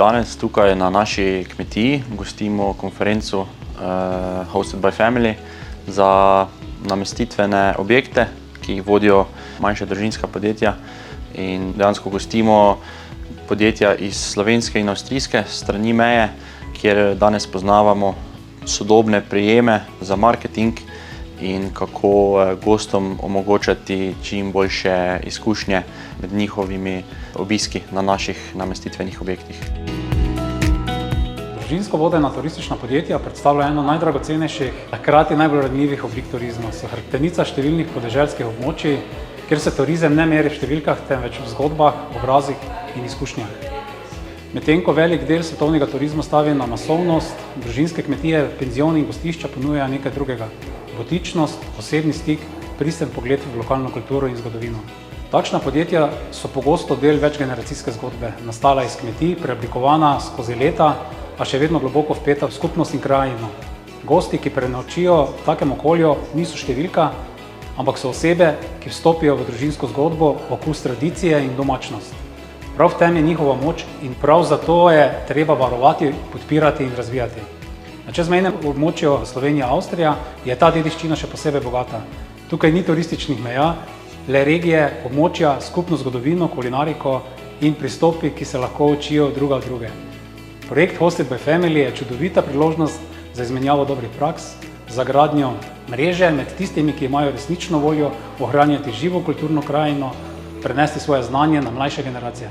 danes tukaj na naši kmetiji gostimo konferenco Hosted by Family za namestitvene objekte, ki jih vodijo manjša družinska podjetja. In dejansko gostimo podjetja iz slovenske in avstrijske strani meje, kjer danes poznavamo sodobne prijeme za marketing in kako gostom omogočati čim boljše izkušnje med njihovimi obiski na naših namestitvenih objektih. Družinsko vodena turistična podjetja predstavlja eno najdragocenejših, hkrati najbolj ranljivih oblik turizma. So hrbtenica številnih podeželskih območij, kjer se turizem ne meri v številkah, temveč v zgodbah, obrazih in izkušnjah. Medtem ko velik del svetovnega turizma stavi na masovnost, družinske kmetije, penzioni in gostišča ponujajo nekaj drugega. Butičnost, osebni stik, pristen pogled v lokalno kulturo in zgodovino. Takšna podjetja so pogosto del večgeneracijske zgodbe, nastala iz kmetij, preoblikovana skozi leta, a še vedno globoko vpeta v skupnost in krajino. Gosti, ki prenočijo v takem okolju, niso številka, ampak so osebe, ki vstopijo v družinsko zgodbo, okus tradicije in domačnost. Prav v tem je njihova moč in prav zato je treba varovati, podpirati in razvijati. Na čezmejnem območju Slovenija-Avstrija je ta dediščina še posebej bogata. Tukaj ni turističnih meja, le regije, območja, skupno zgodovino, kulinariko in pristopi, ki se lahko učijo druga od druge. Projekt Hosted by Family je čudovita priložnost za izmenjavo dobrih praks, za gradnjo mreže med tistimi, ki imajo resnično voljo ohranjati živo kulturno krajino, prenesti svoje znanje na mlajše generacije.